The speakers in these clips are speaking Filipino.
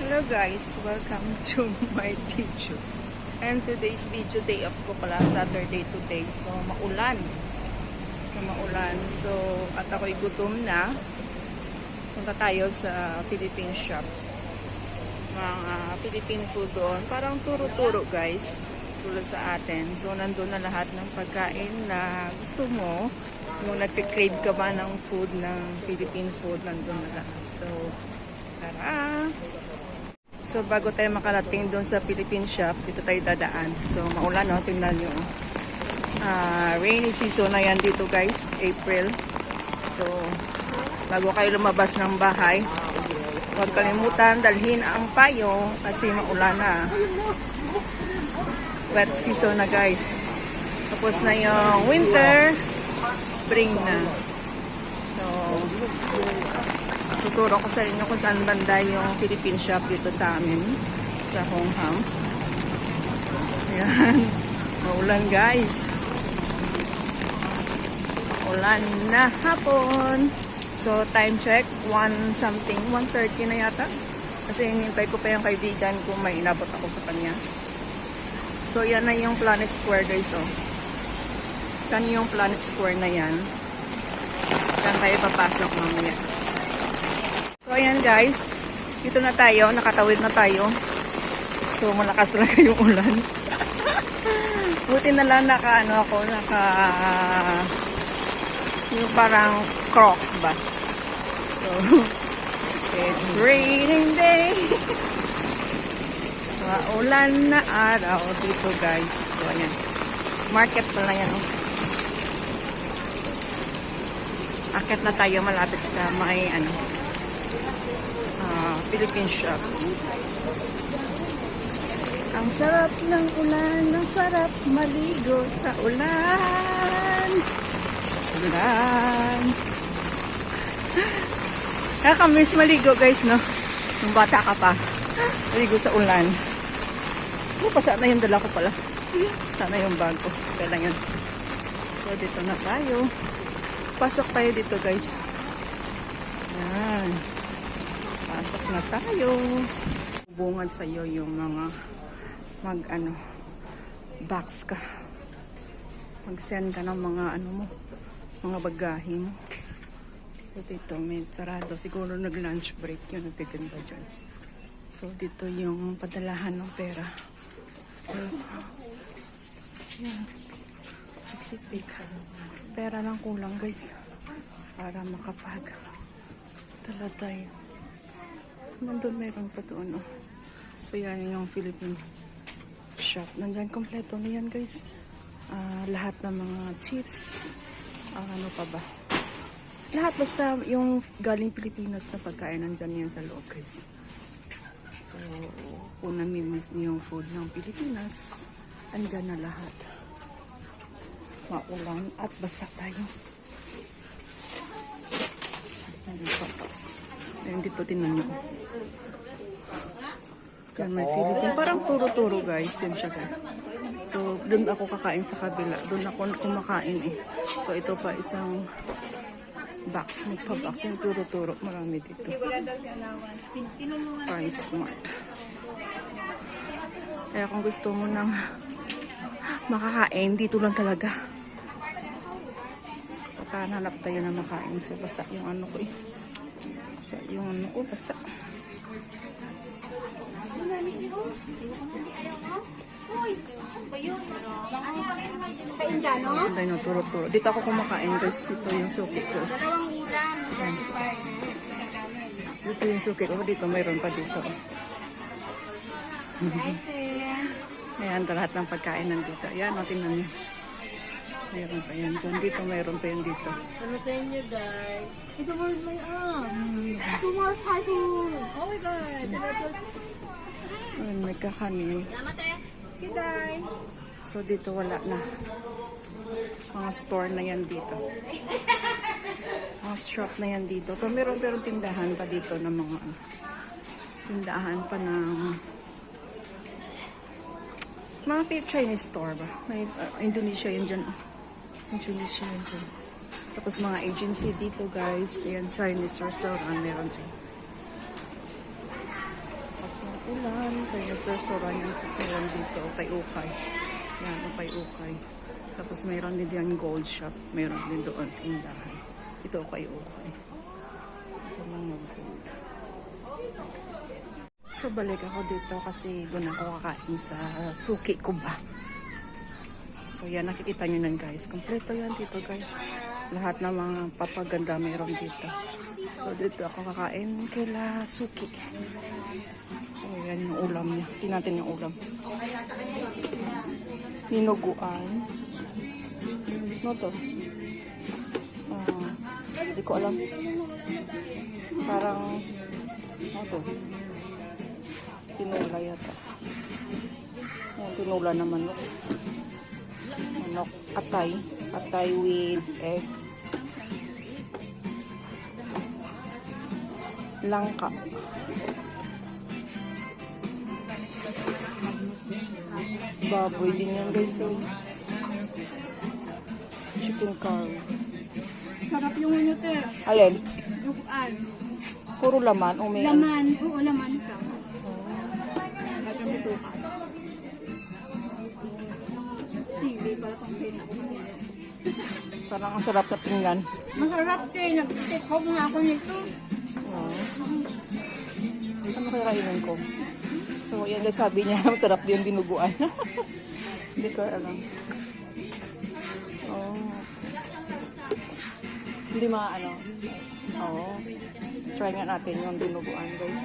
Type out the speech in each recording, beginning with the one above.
Hello guys, welcome to my video. And today's video, day off ko pala, Saturday today. So maulan. So at ako'y gutom na. Punta tayo sa Philippine shop. Mga Philippine food doon. Parang turo-turo guys. Tulad sa atin. So nandun na lahat ng pagkain na gusto mo. Kung nagka-crave ka ba ng food, ng Philippine food, nandun na lahat. So tara! So, bago tayo makarating doon sa Philippine shop, dito tayo dadaan. So, maulan, no? Tingnan nyo. Rainy season na yan dito, guys. April. So, bago kayo lumabas ng bahay, huwag kalimutan dalhin ang payo kasi maulan na. Wet season na, guys. Tapos na yung winter, spring na. So, tuturo ko sa inyo kung saan banda yung Philippine shop dito sa amin sa Hong Ham. Ayan. Maulan guys. Ulan na hapon. So time check 1 something, 1:30 na yata. Kasi hinintay ko pa yung kaibigan ko, may inabot ako sa kanya. So yan na yung Planet Square guys. Oh. Yan yung Planet Square na yan. Diyan tayo papasok mamaya. So, ayan guys. Dito na tayo. Nakatawid na tayo. So, malakas talaga yung ulan. Buti na lang yung parang Crocs ba? So, it's raining day. Ulan na araw dito guys. So, ayan. Market pala yan. Oh. Akit na tayo malapit sa may Philippine shop. Ang sarap ng ulan, ang sarap maligo sa ulan. Ulan. Nakakamiss maligo guys, no? Nung bata ka pa. Maligo sa ulan. Sana yung dala ko pala. Sana yung bag ko. Kailan yun. So, dito na tayo. Pasok tayo dito guys. Yan. Pasok na tayo. Hubungan sa iyo yung mga box ka. Mag-send ka ng mga mga bagahe mo. So dito may sarado. Siguro nag-lunch break yun. Nagtitinda dyan. So dito yung padalahan ng pera. Yan. Pacific. Pera lang kulang guys. Para tala tayo. Nandun meron pa doon. Oh. So yan yung Philippine shop. Nandyan kompleto na yan guys. Lahat ng mga chips. Ano pa ba? Lahat basta yung galing Pilipinas na pagkain nandyan yan sa loob guys. So kung namimiss niyo yung food ng Pilipinas, andyan na lahat. Maulan at basa tayo. Ayan dito tinan nyo. Yan may Philippine. Parang turo-turo guys. Yan siya guys. So doon ako kakain sa kabila. Doon ako kumakain eh. So ito pa isang box. Magpa-box yung turo-turo. Marami dito. Price Smart. Kaya kung gusto mo ng makakain, dito lang talaga. Hanap tayo na makain. So basa yung ko eh. Basa. Tayo na turo-turo. Dito ako kumakain guys. Dito yung suki ko. Dito yung suki ko. Dito mayroon pa dito. Ayan, lahat ng pagkain nandito. Ayan, tingnan niyo. Mayroon pa yan dyan. Dito mayroon pa yan dito. Ano sa inyo, guys? Ito where's my Tomorrow's typhoon. Oh my God. Ayun, may kakanin. Goodbye. So, dito wala na. Mga store na yan dito. Mga shop na yan dito. Pero meron tindahan pa dito ng mga tindahan pa ng mga Chinese store ba? May Indonesia yun dyan. Indonesia yun dyan. Tapos mga agency dito guys. Ayan, Chinese restaurant meron dyan. ulan. Chinese restaurant yung meron dito. Ukay-ukay. Yan, ukay-ukay. Tapos meron din yan gold shop. Meron din doon tindahan. Ito ukay-ukay. Ito mga gold. So balik ako dito kasi doon ako kakain sa suki ko ba. So yan, nakikita nyo nan guys. Kompleto yan dito guys. Lahat ng mga papaganda mayroon dito. So dito ako kakain kila suki. So yan yung ulam niya. Tingnan natin yung ulam. Ninuguan. Ano to? Hindi ko alam. Parang ano to? Tinula yata. Yan, tinula na manok. Manok, atay. Atay with egg. Langka. Baboy din yan guys. So, chicken curry. Sarap yung ano, te. Alin? Dukuan. Puro laman o may Laman. Oo, laman siya. Ba't yung bitukan? Sili pala pang pinak. parang ang sarap na tingnan. Masarap, te. Nag-take home nga ako nito. Ano kaya kainin ko? So, yan guys, sabi niya, masarap din dinuguan. Hindi ko alam. Oh. Hindi maano. Oo. Try nga natin yung dinuguan, guys.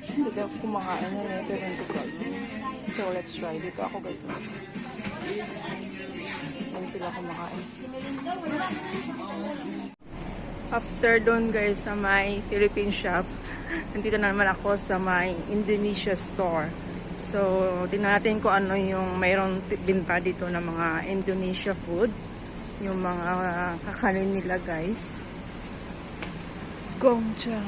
Hindi ko kumakain yan eh, pero hindi ko alam. So, let's try. Dito ako, guys. Yan sila kumakain. After doon guys sa may Philippine shop, nandito na naman ako sa may Indonesia store. So, tingnan natin kung ano yung mayroong binta dito ng mga Indonesia food. Yung mga kakanin nila guys. Gongcha.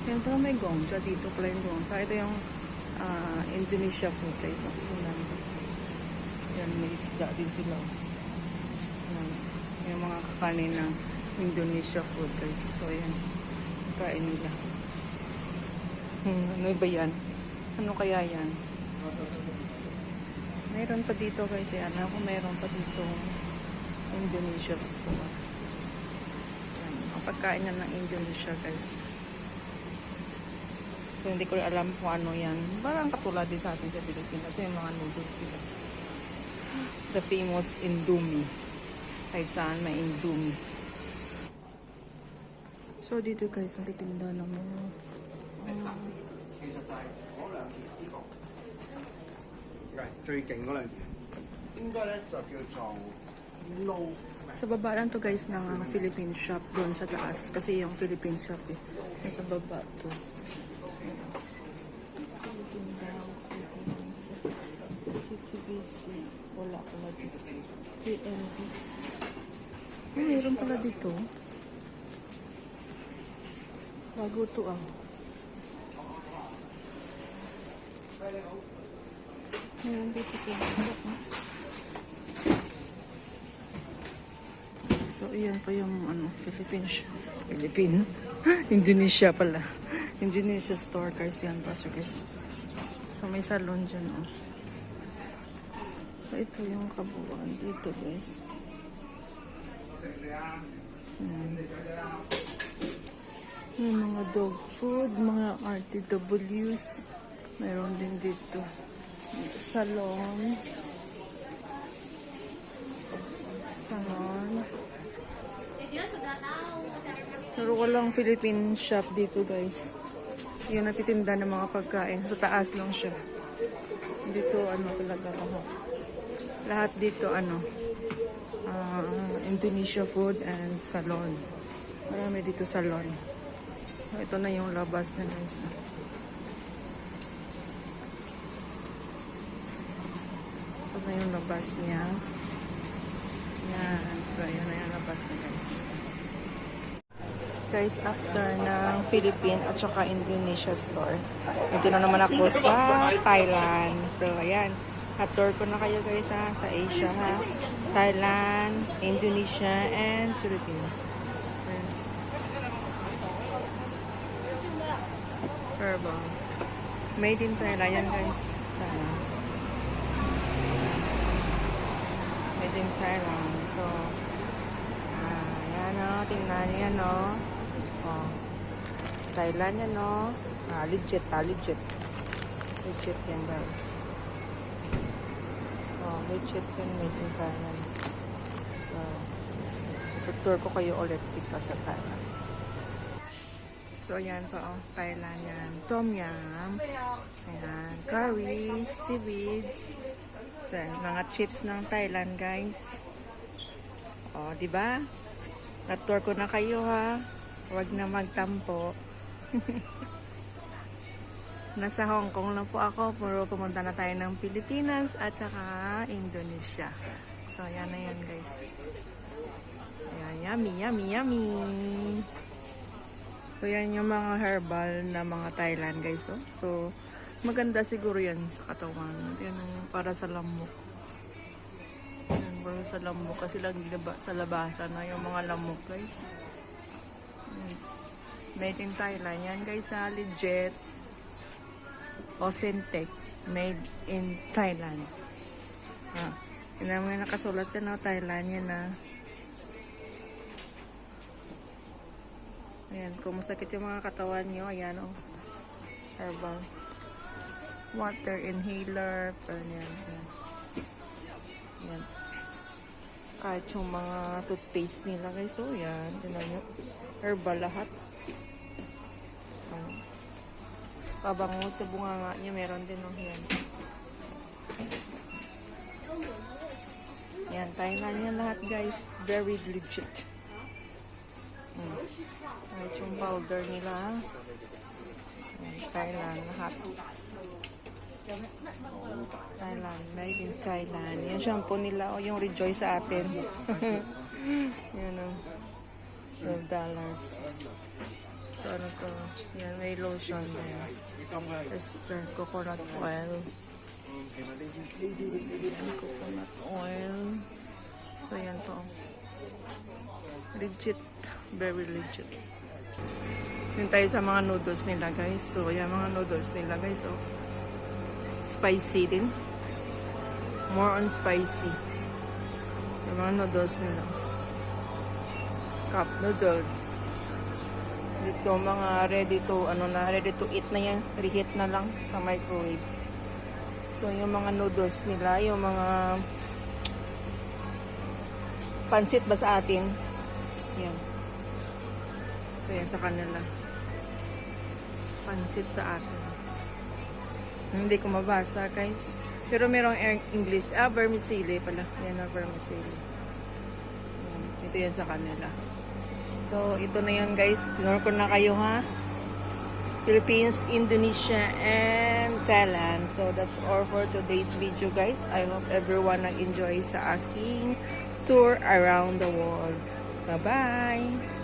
Yan pala may gongcha dito pala yung gongcha. Ito yung Indonesia food guys. Yan, may isda din sila. Yan, yung mga kakanin ng Indonesia food guys. So ayan, kain nila. Ano ba yan? Ano kaya yan? Mayroon pa dito guys. Ayan, ako mayroon pa dito Indonesia store. Ayan, ang pagkain na ng Indonesia guys. So hindi ko alam kung ano yan. Parang katulad din sa atin sa Pilipinas. Kasi yung mga noodles dito. The famous Indomie. Kahit saan may Indomie. So dito guys, nagtitinda ng mga sa baba lang to guys ng Philippine shop doon sa taas. Kasi yung Philippine shop eh. Nasa baba to. CTBC. Wala pala dito. PNB. Mayroon pala dito. Bago to ah. Ayan dito sila. So, iyan pa yung ano, Philippine. Indonesia pala. Indonesia store guys yan, pastor guys. So, may salon dyan oh. So, ito yung kabuuan dito guys. May mga dog food, mga RTWs. Mayroon din dito. Salon. Pero walang Philippine shop dito guys. Yung natitinda ng mga pagkain. Sa taas lang siya. Dito ano talaga lahat. Lahat dito ano. Indonesia food and salon. Marami dito salon. So, ito na yung labas na guys. Ito na yung labas niya. Yan. So, yun na yung labas niya guys. Guys, after ng Philippine at saka Indonesia store, ito na naman ako sa Thailand. So, ayan. At-tour ko na kayo guys ha, sa Asia ha. Thailand, Indonesia, and Philippines. Herbal. Made in Thailand yan guys. Sana. Made in Thailand. So, yan o. Tingnan niyo yan o. Oh. Thailand yan o. Legit legit. Legit yan guys. Oh, legit yan. Made in Thailand. So, tutur ko kayo ulit dito sa Thailand. So, ayan po, oh, Thailand yan. Tom yum. Ayan, curry, seaweeds. So, mga chips ng Thailand, guys. O, di ba? Na-tour ko na kayo, ha? Huwag na magtampo. Nasa Hong Kong lang po ako, pero pumunta na tayo ng Pilipinas at saka Indonesia. So, ayan na yan, guys. Ayan, yummy, yummy, yummy. So, yan yung mga herbal na mga Thailand, guys. Oh. So, maganda siguro yan sa katawan. Yan para sa lamok. Yan, para sa lamok. Kasi lang sa labasan na yung mga lamok, guys. Made in Thailand. Yan, guys, legit. Authentic. Made in Thailand. Yan naman nakasulat yan, no? Thailand yan, na. Ayan, kung masakit yung mga katawan nyo, ayan o. Herbal. Water inhaler. Ayan. Ayan. Kahit yung mga toothpaste nila guys. So, ayan. Tinan nyo. Herbal lahat. Ayan. Pabango sa bunganga nyo. Meron din o. Ayan. Ayan. Thailand yan lahat guys. Very legit. Kahit yung powder nila. Thailand lahat. Thailand, made in Thailand. Yung shampoo nila o yung Rejoice sa atin. Yan o. $12. So ano to? Yan, may lotion there. Ester coconut oil. Yan, coconut oil. So yan to. Legit. Very legit. Yun tayo sa mga noodles nila guys. So yan mga noodles nila guys. Oh. Spicy din. More on spicy. Yung mga noodles nila. Cup noodles. Dito mga ready to eat na yan. Reheat na lang sa microwave. So yung mga noodles nila, yung mga pansit ba sa atin? Yan. Ito yan sa kanila. Pansit sa atin. Hindi ko mabasa guys. Pero merong English. Vermicelli pala. Yan na vermicelli. Ito yan sa kanila. So, ito na yan guys. Tinuro ko na kayo ha. Philippines, Indonesia, and Thailand. So, that's all for today's video guys. I hope everyone nag-enjoy sa aking tour around the world. Bye-bye!